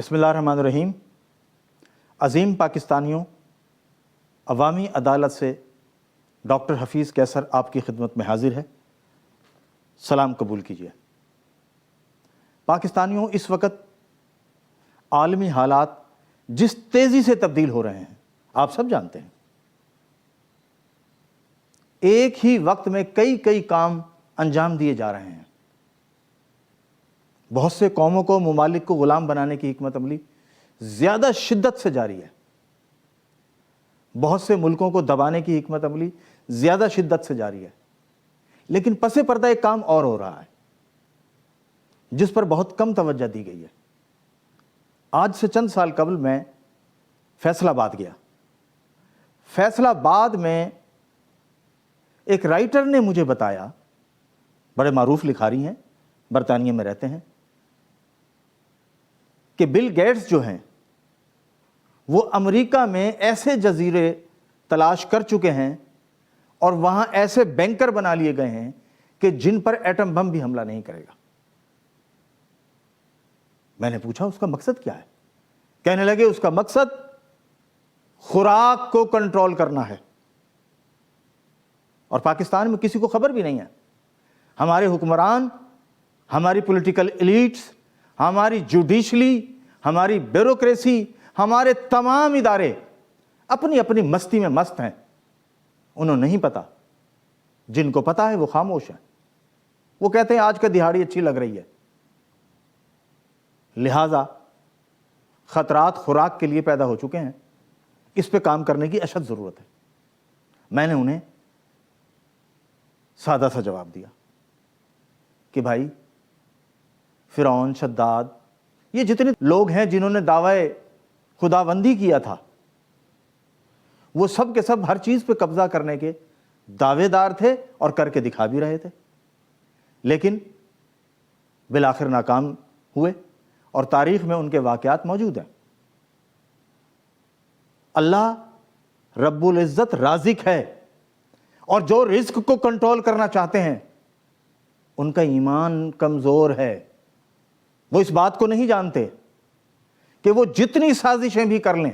بسم اللہ الرحمن الرحیم۔ عظیم پاکستانیوں، عوامی عدالت سے ڈاکٹر حفیظ کیسر آپ کی خدمت میں حاضر ہے۔ سلام قبول کیجیے۔ پاکستانیوں، اس وقت عالمی حالات جس تیزی سے تبدیل ہو رہے ہیں آپ سب جانتے ہیں۔ ایک ہی وقت میں کئی کام انجام دیے جا رہے ہیں۔ بہت سے قوموں کو، ممالک کو غلام بنانے کی حکمت عملی زیادہ شدت سے جاری ہے۔ بہت سے ملکوں کو دبانے کی حکمت عملی زیادہ شدت سے جاری ہے۔ لیکن پس پردہ ایک کام اور ہو رہا ہے جس پر بہت کم توجہ دی گئی ہے۔ آج سے چند سال قبل میں فیصل آباد گیا۔ فیصل آباد میں ایک رائٹر نے مجھے بتایا، بڑے معروف لکھاری ہیں، برطانیہ میں رہتے ہیں، کہ بل گیٹس جو ہیں وہ امریکہ میں ایسے جزیرے تلاش کر چکے ہیں اور وہاں ایسے بینکر بنا لیے گئے ہیں کہ جن پر ایٹم بم بھی حملہ نہیں کرے گا۔ میں نے پوچھا اس کا مقصد کیا ہے؟ کہنے لگے اس کا مقصد خوراک کو کنٹرول کرنا ہے، اور پاکستان میں کسی کو خبر بھی نہیں ہے۔ ہمارے حکمران، ہماری پولیٹیکل ایلیٹس، ہماری جوڈیشلی، ہماری بیوروکریسی، ہمارے تمام ادارے اپنی اپنی مستی میں مست ہیں۔ انہوں نہیں پتا، جن کو پتا ہے وہ خاموش ہیں۔ وہ کہتے ہیں آج کا دہاڑی اچھی لگ رہی ہے۔ لہذا خطرات خوراک کے لیے پیدا ہو چکے ہیں، اس پہ کام کرنے کی اشد ضرورت ہے۔ میں نے انہیں سادہ سا جواب دیا کہ بھائی، فرعون، شداد، یہ جتنے لوگ ہیں جنہوں نے دعوی خداوندی کیا تھا، وہ سب کے سب ہر چیز پہ قبضہ کرنے کے دعوے دار تھے اور کر کے دکھا بھی رہے تھے، لیکن بالآخر ناکام ہوئے، اور تاریخ میں ان کے واقعات موجود ہیں۔ اللہ رب العزت رازق ہے، اور جو رزق کو کنٹرول کرنا چاہتے ہیں ان کا ایمان کمزور ہے۔ وہ اس بات کو نہیں جانتے کہ وہ جتنی سازشیں بھی کر لیں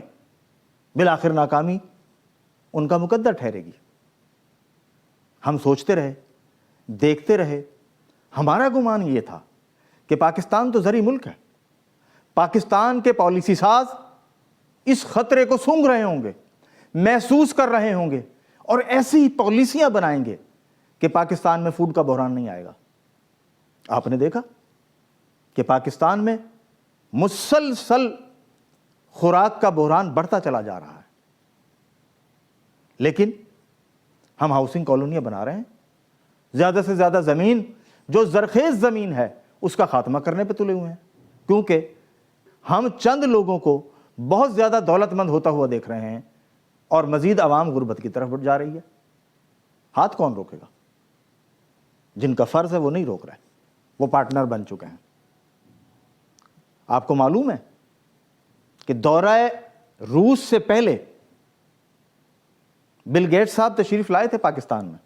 بالآخر ناکامی ان کا مقدر ٹھہرے گی۔ ہم سوچتے رہے، دیکھتے رہے، ہمارا گمان یہ تھا کہ پاکستان تو زرعی ملک ہے، پاکستان کے پالیسی ساز اس خطرے کو سونگھ رہے ہوں گے، محسوس کر رہے ہوں گے، اور ایسی پالیسیاں بنائیں گے کہ پاکستان میں فوڈ کا بحران نہیں آئے گا۔ آپ نے دیکھا کہ پاکستان میں مسلسل خوراک کا بحران بڑھتا چلا جا رہا ہے، لیکن ہم ہاؤسنگ کالونیاں بنا رہے ہیں، زیادہ سے زیادہ زمین جو زرخیز زمین ہے اس کا خاتمہ کرنے پہ تلے ہوئے ہیں، کیونکہ ہم چند لوگوں کو بہت زیادہ دولت مند ہوتا ہوا دیکھ رہے ہیں اور مزید عوام غربت کی طرف بڑھ جا رہی ہے۔ ہاتھ کون روکے گا؟ جن کا فرض ہے وہ نہیں روک رہے، وہ پارٹنر بن چکے ہیں۔ آپ کو معلوم ہے کہ دورہ روس سے پہلے بل گیٹس صاحب تشریف لائے تھے پاکستان میں۔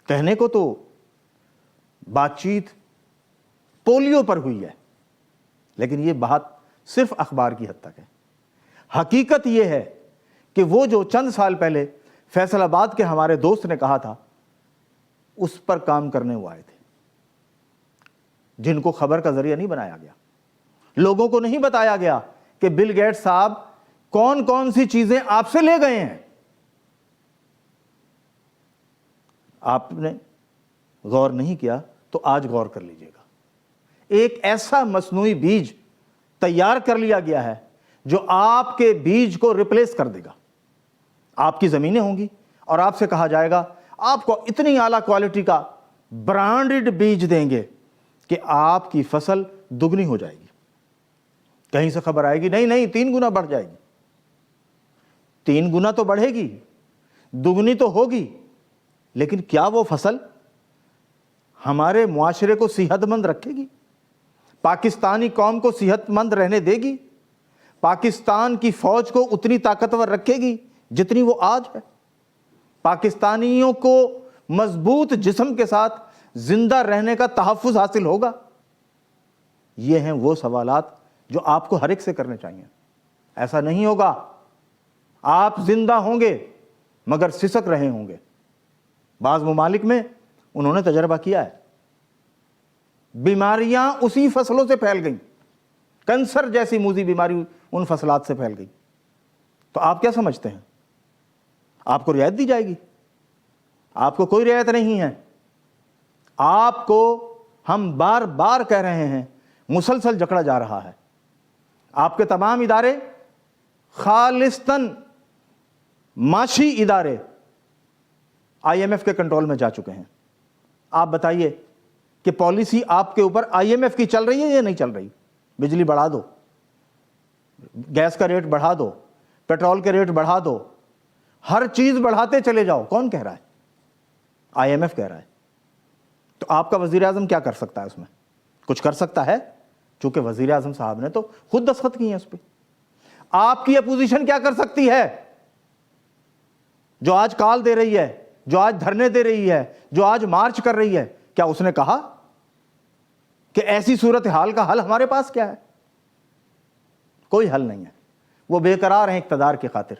کہنے کو تو بات چیت پولیو پر ہوئی ہے، لیکن یہ بات صرف اخبار کی حد تک ہے۔ حقیقت یہ ہے کہ وہ جو چند سال پہلے فیصل آباد کے ہمارے دوست نے کہا تھا، اس پر کام کرنے وہ آئے تھے، جن کو خبر کا ذریعہ نہیں بنایا گیا۔ لوگوں کو نہیں بتایا گیا کہ بل گیٹس صاحب کون کون سی چیزیں آپ سے لے گئے ہیں۔ آپ نے غور نہیں کیا تو آج غور کر لیجئے گا۔ ایک ایسا مصنوعی بیج تیار کر لیا گیا ہے جو آپ کے بیج کو ریپلیس کر دے گا۔ آپ کی زمینیں ہوں گی اور آپ سے کہا جائے گا آپ کو اتنی اعلیٰ کوالٹی کا برانڈڈ بیج دیں گے کہ آپ کی فصل دگنی ہو جائے گی۔ کہیں سے خبر آئے گی نہیں 3 گنا بڑھ جائے گی۔ 3 گنا تو بڑھے گی، دگنی تو ہوگی، لیکن کیا وہ فصل ہمارے معاشرے کو صحت مند رکھے گی؟ پاکستانی قوم کو صحت مند رہنے دے گی؟ پاکستان کی فوج کو اتنی طاقتور رکھے گی جتنی وہ آج ہے؟ پاکستانیوں کو مضبوط جسم کے ساتھ زندہ رہنے کا تحفظ حاصل ہوگا؟ یہ ہیں وہ سوالات جو آپ کو ہر ایک سے کرنے چاہیے. ایسا نہیں ہوگا. آپ زندہ ہوں گے مگر سسک رہے ہوں گے. بعض ممالک میں انہوں نے تجربہ کیا ہے, بیماریاں اسی فصلوں سے پھیل گئیں, کینسر جیسی موذی بیماری ان فصلات سے پھیل گئی. تو آپ کیا سمجھتے ہیں آپ کو رعایت دی جائے گی؟ آپ کو کوئی رعایت نہیں ہے. آپ کو ہم بار بار کہہ رہے ہیں, مسلسل جکڑا جا رہا ہے. آپ کے تمام ادارے خالصتاً معاشی ادارے آئی ایم ایف کے کنٹرول میں جا چکے ہیں. آپ بتائیے کہ پالیسی آپ کے اوپر آئی ایم ایف کی چل رہی ہے یا نہیں چل رہی؟ بجلی بڑھا دو, گیس کا ریٹ بڑھا دو, پیٹرول کے ریٹ بڑھا دو, ہر چیز بڑھاتے چلے جاؤ. کون کہہ رہا ہے؟ آئی ایم ایف کہہ رہا ہے. تو آپ کا وزیر اعظم کیا کر سکتا ہے اس میں؟ کچھ کر سکتا ہے؟ چونکہ وزیر اعظم صاحب نے تو خود دستخط کی ہیں اس پہ. آپ کی اپوزیشن کیا کر سکتی ہے؟ جو آج کال دے رہی ہے, جو آج دھرنے دے رہی ہے, جو آج مارچ کر رہی ہے, کیا اس نے کہا کہ ایسی صورتحال کا حل ہمارے پاس کیا ہے؟ کوئی حل نہیں ہے. وہ بے قرار ہیں اقتدار کی خاطر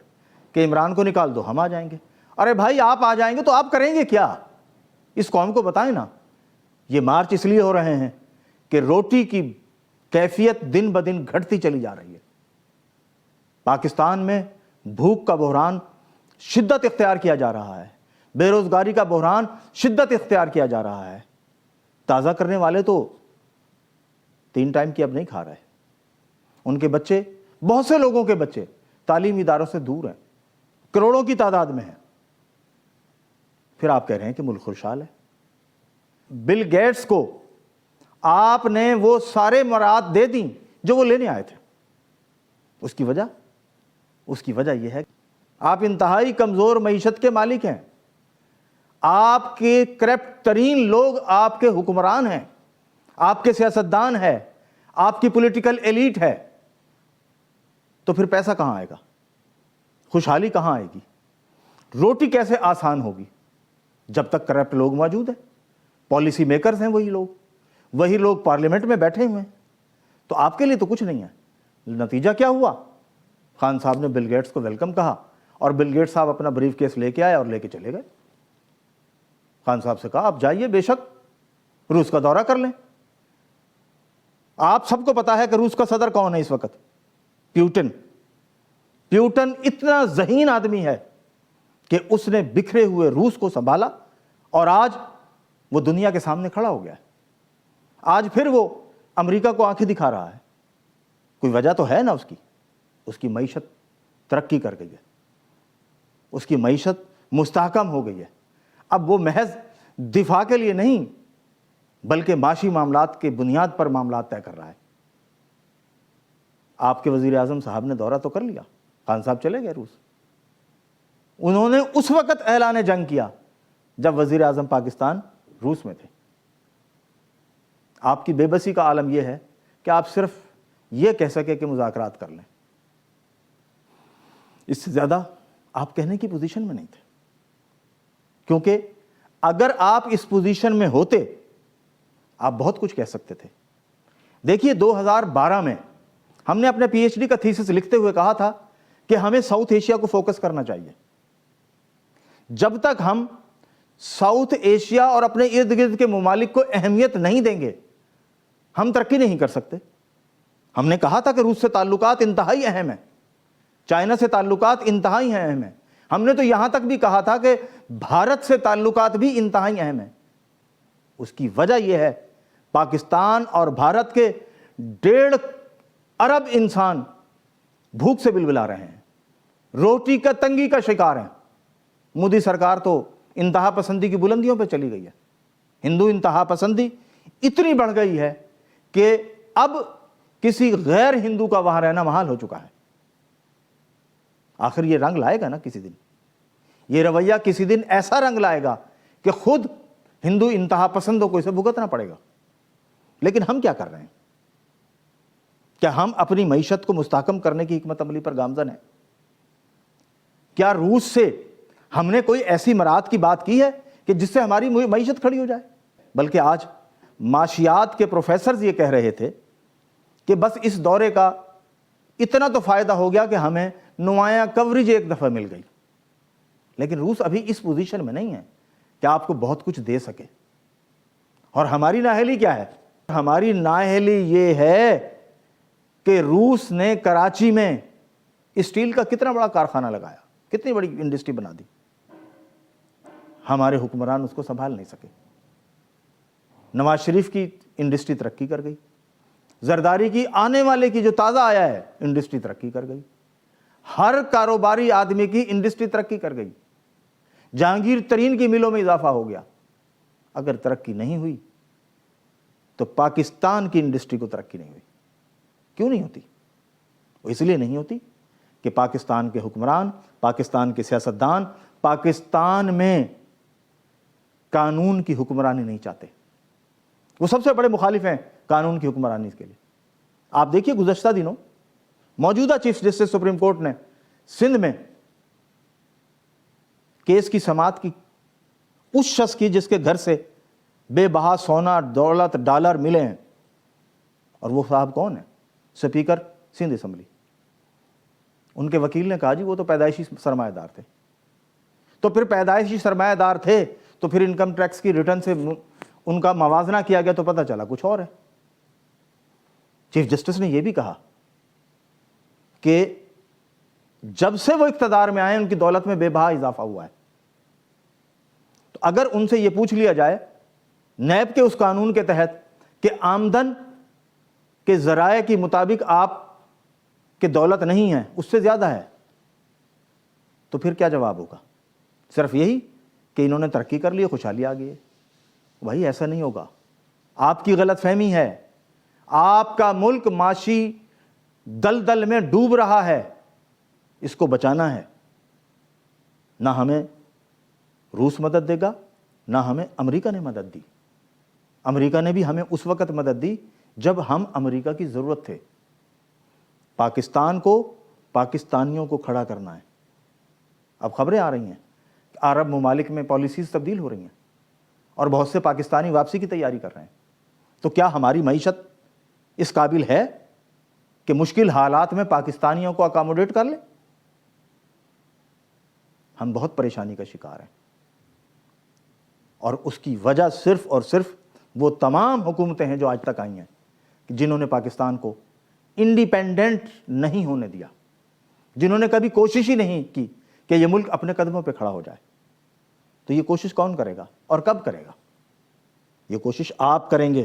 کہ عمران کو نکال دو ہم آ جائیں گے. ارے بھائی آپ آ جائیں گے تو آپ کریں گے کیا؟ اس قوم کو بتائیں نا. یہ مارچ اس لیے ہو رہے ہیں کہ روٹی کی کیفیت دن بدن گھٹتی چلی جا رہی ہے. پاکستان میں بھوک کا بحران شدت اختیار کیا جا رہا ہے, بے روزگاری کا بحران شدت اختیار کیا جا رہا ہے. تازہ کرنے والے تو 3 ٹائم کی اب نہیں کھا رہے. ان کے بچے, بہت سے لوگوں کے بچے تعلیمی اداروں سے دور ہیں, کروڑوں کی تعداد میں ہیں. پھر آپ کہہ رہے ہیں کہ ملک خوشحال ہے. بل گیٹس کو آپ نے وہ سارے مراد دے دیں جو وہ لینے آئے تھے. اس کی وجہ یہ ہے کہ آپ انتہائی کمزور معیشت کے مالک ہیں. آپ کے کرپٹ ترین لوگ آپ کے حکمران ہیں, آپ کے سیاستدان ہیں, آپ کی پولیٹیکل ایلیٹ ہے. تو پھر پیسہ کہاں آئے گا؟ خوشحالی کہاں آئے گی؟ روٹی کیسے آسان ہوگی جب تک کرپٹ لوگ موجود ہیں؟ پالیسی میکرز ہیں وہی لوگ پارلیمنٹ میں بیٹھے ہوئے ہیں. تو آپ کے لیے تو کچھ نہیں ہے. نتیجہ کیا ہوا؟ خان صاحب نے بل گیٹس کو ویلکم کہا اور بل گیٹس صاحب اپنا بریف کیس لے کے آئے اور لے کے چلے گئے. خان صاحب سے کہا آپ جائیے, بے شک روس کا دورہ کر لیں. آپ سب کو پتا ہے کہ روس کا صدر کون ہے اس وقت؟ پیوٹن. پیوٹن اتنا ذہین آدمی ہے کہ اس نے بکھرے ہوئے روس کو سنبھالا اور آج وہ دنیا کے سامنے کھڑا ہو گیا ہے. آج پھر وہ امریکہ کو آنکھیں دکھا رہا ہے. کوئی وجہ تو ہے نا اس کی معیشت ترقی کر گئی ہے, اس کی معیشت مستحکم ہو گئی ہے. اب وہ محض دفاع کے لیے نہیں بلکہ معاشی معاملات کے بنیاد پر معاملات طے کر رہا ہے. آپ کے وزیر اعظم صاحب نے دورہ تو کر لیا, خان صاحب چلے گئے روس. انہوں نے اس وقت اعلان جنگ کیا جب وزیر اعظم پاکستان روس میں تھے. آپ کی بے بسی کا عالم یہ ہے کہ آپ صرف یہ کہہ سکے کہ مذاکرات کر لیں. اس سے زیادہ آپ کہنے کی پوزیشن میں نہیں تھے, کیونکہ اگر آپ اس پوزیشن میں ہوتے آپ بہت کچھ کہہ سکتے تھے. دیکھیے 2012 میں ہم نے اپنے پی ایچ ڈی کا تھیسس لکھتے ہوئے کہا تھا کہ ہمیں ساؤتھ ایشیا کو فوکس کرنا چاہیے. جب تک ہم ساؤتھ ایشیا اور اپنے ارد گرد کے ممالک کو اہمیت نہیں دیں گے ہم ترقی نہیں کر سکتے. ہم نے کہا تھا کہ روس سے تعلقات انتہائی اہم ہیں, چائنا سے تعلقات انتہائی اہم ہیں. ہم نے تو یہاں تک بھی کہا تھا کہ بھارت سے تعلقات بھی انتہائی اہم ہیں. اس کی وجہ یہ ہے پاکستان اور بھارت کے 1.5 ارب انسان بھوک سے بلبلا رہے ہیں, روٹی کا تنگی کا شکار ہیں. مودی سرکار تو انتہا پسندی کی بلندیوں پہ چلی گئی ہے. ہندو انتہا پسندی اتنی بڑھ گئی ہے کہ اب کسی غیر ہندو کا وہاں رہنا محال ہو چکا ہے. آخر یہ رنگ لائے گا نا کسی دن, یہ رویہ کسی دن ایسا رنگ لائے گا کہ خود ہندو انتہا پسندوں کو اسے بھگتنا پڑے گا. لیکن ہم کیا کر رہے ہیں؟ کیا ہم اپنی معیشت کو مستحکم کرنے کی حکمت عملی پر گامزن ہیں؟ کیا روس سے ہم نے کوئی ایسی مراد کی بات کی ہے کہ جس سے ہماری معیشت کھڑی ہو جائے؟ بلکہ آج معاشیات کے پروفیسرز یہ کہہ رہے تھے کہ بس اس دورے کا اتنا تو فائدہ ہو گیا کہ ہمیں نمایاں کوریج ایک دفعہ مل گئی، لیکن روس ابھی اس پوزیشن میں نہیں ہے کہ آپ کو بہت کچھ دے سکے۔ اور ہماری نااہلی کیا ہے؟ ہماری نااہلی یہ ہے کہ روس نے کراچی میں اسٹیل کا کتنا بڑا کارخانہ لگایا، کتنی بڑی انڈسٹری بنا دی، ہمارے حکمران اس کو سنبھال نہیں سکے۔ نواز شریف کی انڈسٹری ترقی کر گئی، زرداری کی آنے والے کی جو تازہ آیا ہے انڈسٹری ترقی کر گئی، ہر کاروباری آدمی کی انڈسٹری ترقی کر گئی، جہانگیر ترین کی ملوں میں اضافہ ہو گیا۔ اگر ترقی نہیں ہوئی تو پاکستان کی انڈسٹری کو ترقی نہیں ہوئی۔ کیوں نہیں ہوتی؟ وہ اس لیے نہیں ہوتی کہ پاکستان کے حکمران، پاکستان کے سیاستدان پاکستان میں قانون کی حکمرانی نہیں چاہتے۔ وہ سب سے بڑے مخالف ہیں قانون کی حکمرانی کے لیے۔ آپ دیکھیے گزشتہ دنوں موجودہ چیف جسٹس سپریم کورٹ نے سندھ میں کیس کی سماعت کی اس شخص کی جس کے گھر سے بے بہا سونا، دولت، ڈالر ملے ہیں، اور وہ صاحب کون ہیں؟ Speaker Sindh assembly. ان کے وکیل نے کہا جی وہ تو پیدائشی سرمایہ دار تھے۔ تو پھر پیدائشی سرمایہ دار تھے تو پھر انکم ٹیکس کی ریٹرن سے ان کا موازنہ کیا گیا تو پتہ چلا کچھ اور ہے۔ چیف جسٹس نے یہ بھی کہا کہ جب سے وہ اقتدار میں آئے ان کی دولت میں بے بہا اضافہ ہوا ہے۔ تو اگر ان سے یہ پوچھ لیا جائے نیب کے اس قانون کے تحت کہ آمدن کے ذرائع کے مطابق آپ کے دولت نہیں ہے، اس سے زیادہ ہے، تو پھر کیا جواب ہوگا؟ صرف یہی کہ انہوں نے ترقی کر لی، خوشحالی آ گئی ہے۔ بھائی ایسا نہیں ہوگا، آپ کی غلط فہمی ہے۔ آپ کا ملک معاشی دلدل میں ڈوب رہا ہے، اس کو بچانا ہے۔ نہ ہمیں روس مدد دے گا، نہ ہمیں امریکہ نے مدد دی۔ امریکہ نے بھی ہمیں اس وقت مدد دی جب ہم امریکہ کی ضرورت تھے۔ پاکستان کو، پاکستانیوں کو کھڑا کرنا ہے۔ اب خبریں آ رہی ہیں کہ عرب ممالک میں پالیسیز تبدیل ہو رہی ہیں اور بہت سے پاکستانی واپسی کی تیاری کر رہے ہیں۔ تو کیا ہماری معیشت اس قابل ہے کہ مشکل حالات میں پاکستانیوں کو اکاموڈیٹ کر لیں؟ ہم بہت پریشانی کا شکار ہیں، اور اس کی وجہ صرف اور صرف وہ تمام حکومتیں ہیں جو آج تک آئی ہیں جنہوں نے پاکستان کو انڈیپینڈنٹ نہیں ہونے دیا، جنہوں نے کبھی کوشش ہی نہیں کی کہ یہ ملک اپنے قدموں پہ کھڑا ہو جائے۔ تو یہ کوشش کون کرے گا اور کب کرے گا؟ یہ کوشش آپ کریں گے،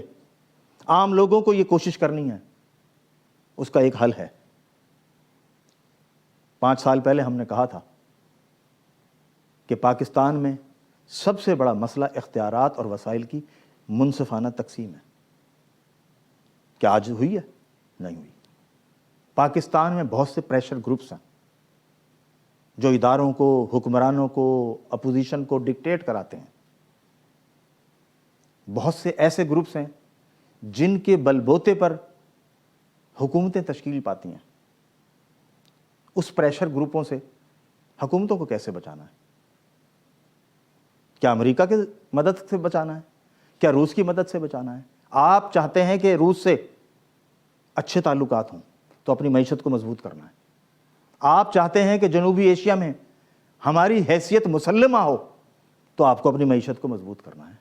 عام لوگوں کو یہ کوشش کرنی ہے۔ اس کا ایک حل ہے۔ 5 سال پہلے ہم نے کہا تھا کہ پاکستان میں سب سے بڑا مسئلہ اختیارات اور وسائل کی منصفانہ تقسیم ہے۔ کیا آج ہوئی ہے؟ نہیں ہوئی۔ پاکستان میں بہت سے پریشر گروپس ہیں جو اداروں کو، حکمرانوں کو، اپوزیشن کو ڈکٹیٹ کراتے ہیں۔ بہت سے ایسے گروپس ہیں جن کے بل بوتے پر حکومتیں تشکیل پاتی ہیں۔ اس پریشر گروپوں سے حکومتوں کو کیسے بچانا ہے؟ کیا امریکہ کی مدد سے بچانا ہے؟ کیا روس کی مدد سے بچانا ہے؟ آپ چاہتے ہیں کہ روس سے اچھے تعلقات ہوں تو اپنی معیشت کو مضبوط کرنا ہے۔ آپ چاہتے ہیں کہ جنوبی ایشیا میں ہماری حیثیت مسلمہ ہو تو آپ کو اپنی معیشت کو مضبوط کرنا ہے،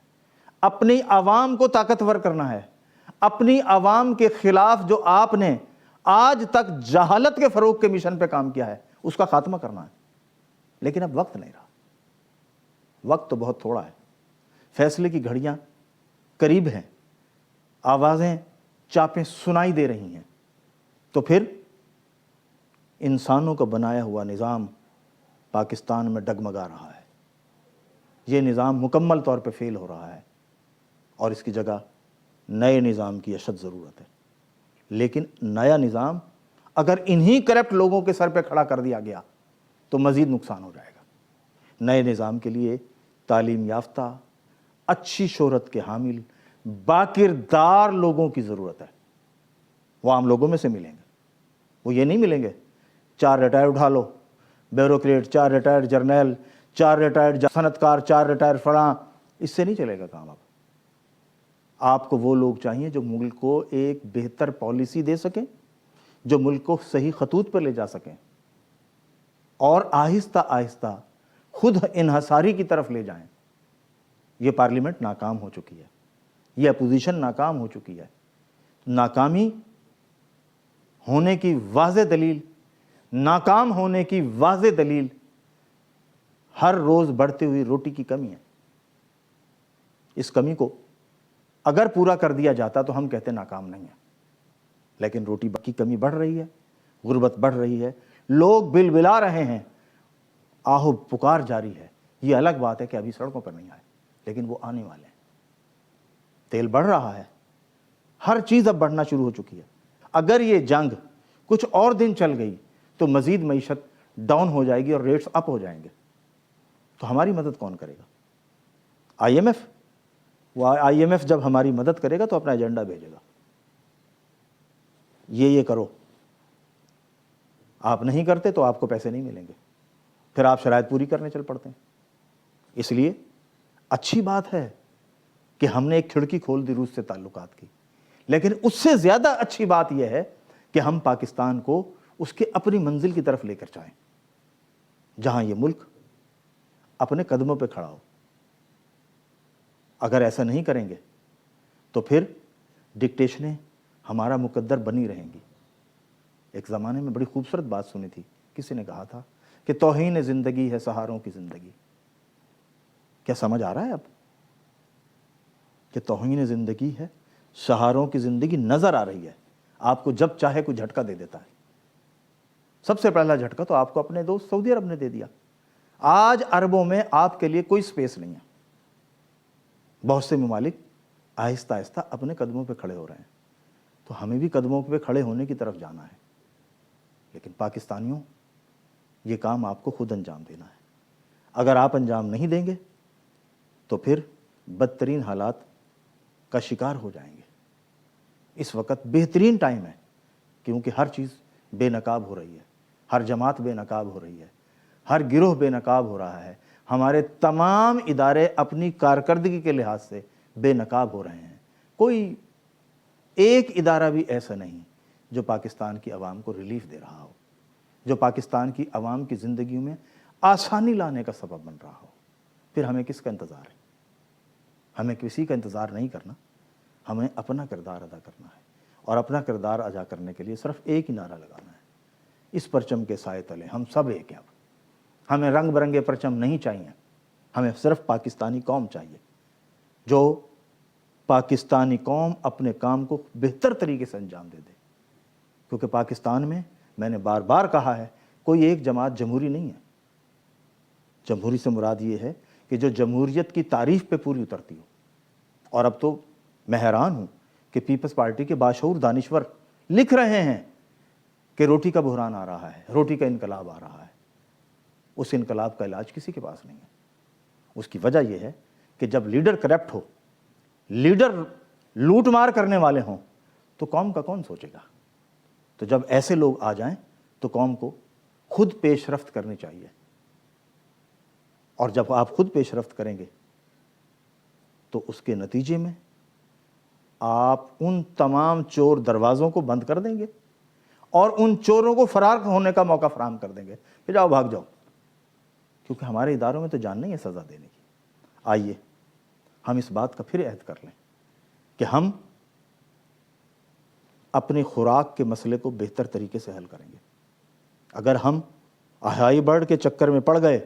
اپنی عوام کو طاقتور کرنا ہے، اپنی عوام کے خلاف جو آپ نے آج تک جہالت کے فروغ کے مشن پہ کام کیا ہے اس کا خاتمہ کرنا ہے۔ لیکن اب وقت نہیں رہا، وقت تو بہت تھوڑا ہے، فیصلے کی گھڑیاں قریب ہیں، آوازیں چاپیں سنائی دے رہی ہیں۔ تو پھر انسانوں کا بنایا ہوا نظام پاکستان میں ڈگمگا رہا ہے۔ یہ نظام مکمل طور پہ فیل ہو رہا ہے اور اس کی جگہ نئے نظام کی اشد ضرورت ہے۔ لیکن نیا نظام اگر انہی کرپٹ لوگوں کے سر پہ کھڑا کر دیا گیا تو مزید نقصان ہو جائے گا۔ نئے نظام کے لیے تعلیم یافتہ، اچھی شہرت کے حامل، باکردار لوگوں کی ضرورت ہے۔ وہ عام لوگوں میں سے ملیں گے، وہ یہ نہیں ملیں گے 4 ریٹائر اٹھا لو، بیوروکریٹ، 4 ریٹائرڈ جرنیل، 4 ریٹائرڈ صنعت کار، 4 ریٹائر فلاں، اس سے نہیں چلے گا کام۔ اب آپ کو وہ لوگ چاہیے جو ملک کو ایک بہتر پالیسی دے سکیں، جو ملک کو صحیح خطوط پر لے جا سکیں اور آہستہ آہستہ خود انحصاری کی طرف لے جائیں۔ یہ پارلیمنٹ ناکام ہو چکی ہے، یہ اپوزیشن ناکام ہو چکی ہے۔ ناکامی ہونے کی واضح دلیل، ناکام ہونے کی واضح دلیل ہر روز بڑھتی ہوئی روٹی کی کمی ہے۔ اس کمی کو اگر پورا کر دیا جاتا تو ہم کہتے ناکام نہیں ہے، لیکن روٹی کی کمی بڑھ رہی ہے، غربت بڑھ رہی ہے، لوگ بل بلا رہے ہیں، آہو پکار جاری ہے۔ یہ الگ بات ہے کہ ابھی سڑکوں پر نہیں آئے، لیکن وہ آنے والے ہیں۔ تیل بڑھ رہا ہے، ہر چیز اب بڑھنا شروع ہو چکی ہے۔ اگر یہ جنگ کچھ اور دن چل گئی تو مزید معیشت ڈاؤن ہو جائے گی اور ریٹس اپ ہو جائیں گے، تو ہماری مدد کون کرے گا؟ I am F? وہ آئی ایم ایف جب ہماری مدد کرے گا تو اپنا ایجنڈا بھیجے گا، یہ کرو، آپ نہیں کرتے تو آپ کو پیسے نہیں ملیں گے، پھر آپ شرائط پوری کرنے چل پڑتے ہیں۔ اس لیے اچھی بات ہے کہ ہم نے ایک کھڑکی کھول دی روس سے تعلقات کی، لیکن اس سے زیادہ اچھی بات یہ ہے کہ ہم پاکستان کو اس کے اپنی منزل کی طرف لے کر جائیں، جہاں یہ ملک اپنے قدموں پہ کھڑا ہو۔ اگر ایسا نہیں کریں گے تو پھر ڈکٹیشنیں ہمارا مقدر بنی رہیں گی۔ ایک زمانے میں بڑی خوبصورت بات سنی تھی، کسی نے کہا تھا کہ توہین زندگی ہے سہاروں کی زندگی۔ کیا سمجھ آ رہا ہے اب کہ توہین زندگی ہے سہاروں کی زندگی نظر آ رہی ہے؟ آپ کو جب چاہے کوئی جھٹکا دے دیتا ہے۔ سب سے پہلا جھٹکا تو آپ کو اپنے دوست سعودی عرب نے دے دیا۔ آج عربوں میں آپ کے لیے کوئی سپیس نہیں ہے۔ بہت سے ممالک آہستہ آہستہ اپنے قدموں پہ کھڑے ہو رہے ہیں، تو ہمیں بھی قدموں پہ کھڑے ہونے کی طرف جانا ہے۔ لیکن پاکستانیوں، یہ کام آپ کو خود انجام دینا ہے۔ اگر آپ انجام نہیں دیں گے تو پھر بدترین حالات کا شکار ہو جائیں گے۔ اس وقت بہترین ٹائم ہے، کیونکہ ہر چیز بے نقاب ہو رہی ہے، ہر جماعت بے نقاب ہو رہی ہے، ہر گروہ بے نقاب ہو رہا ہے، ہمارے تمام ادارے اپنی کارکردگی کے لحاظ سے بے نقاب ہو رہے ہیں۔ کوئی ایک ادارہ بھی ایسا نہیں جو پاکستان کی عوام کو ریلیف دے رہا ہو، جو پاکستان کی عوام کی زندگیوں میں آسانی لانے کا سبب بن رہا ہو۔ پھر ہمیں کس کا انتظار ہے؟ ہمیں کسی کا انتظار نہیں کرنا، ہمیں اپنا کردار ادا کرنا ہے، اور اپنا کردار ادا کرنے کے لیے صرف ایک ہی نعرہ لگانا ہے، اس پرچم کے سائے تلے ہم سب ایک ہیں۔ اب ہمیں رنگ برنگے پرچم نہیں چاہیے، ہمیں صرف پاکستانی قوم چاہیے، جو پاکستانی قوم اپنے کام کو بہتر طریقے سے انجام دے دے۔ کیونکہ پاکستان میں نے بار بار کہا ہے، کوئی ایک جماعت جمہوری نہیں ہے۔ جمہوری سے مراد یہ ہے کہ جو جمہوریت کی تعریف پہ پوری اترتی ہو۔ اور اب تو میں حیران ہوں کہ پیپلز پارٹی کے باشعور دانشور لکھ رہے ہیں کہ روٹی کا بحران آ رہا ہے، روٹی کا انقلاب آ رہا ہے۔ اس انقلاب کا علاج کسی کے پاس نہیں ہے۔ اس کی وجہ یہ ہے کہ جب لیڈر کرپٹ ہو، لیڈر لوٹ مار کرنے والے ہوں، تو قوم کا کون سوچے گا؟ تو جب ایسے لوگ آ جائیں تو قوم کو خود پیش رفت کرنی چاہیے، اور جب آپ خود پیش رفت کریں گے تو اس کے نتیجے میں آپ ان تمام چور دروازوں کو بند کر دیں گے اور ان چوروں کو فرار ہونے کا موقع فراہم کر دیں گے کہ جاؤ، بھاگ جاؤ، کیونکہ ہمارے اداروں میں تو جان نہیں ہے سزا دینے کی۔ آئیے ہم اس بات کا پھر عہد کر لیں کہ ہم اپنی خوراک کے مسئلے کو بہتر طریقے سے حل کریں گے۔ اگر ہم ہائی برڈ کے چکر میں پڑ گئے،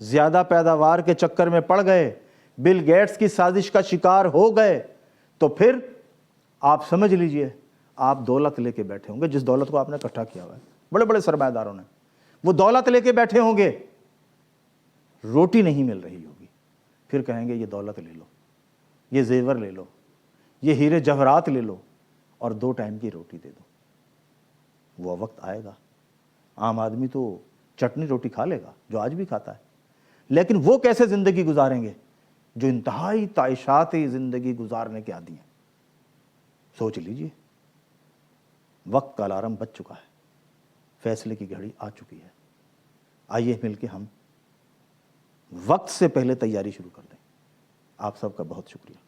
زیادہ پیداوار کے چکر میں پڑ گئے، بل گیٹس کی سازش کا شکار ہو گئے، تو پھر آپ سمجھ لیجئے آپ دولت لے کے بیٹھے ہوں گے، جس دولت کو آپ نے اکٹھا کیا ہوا ہے، بڑے بڑے سرمایہ داروں نے، وہ دولت لے کے بیٹھے ہوں گے، روٹی نہیں مل رہی ہوگی، پھر کہیں گے یہ دولت لے لو، یہ زیور لے لو، یہ ہیرے جواہرات لے لو، اور 2 ٹائم کی روٹی دے دو۔ وہ وقت آئے گا، عام آدمی تو چٹنی روٹی کھا لے گا، جو آج بھی کھاتا ہے، لیکن وہ کیسے زندگی گزاریں گے جو انتہائی تعیشاتی زندگی گزارنے کے عادی ہیں؟ سوچ لیجئے، وقت کا الارم بج چکا ہے، فیصلے کی گھڑی آ چکی ہے۔ آئیے مل کے ہم وقت سے پہلے تیاری شروع کر دیں۔ آپ سب کا بہت شکریہ۔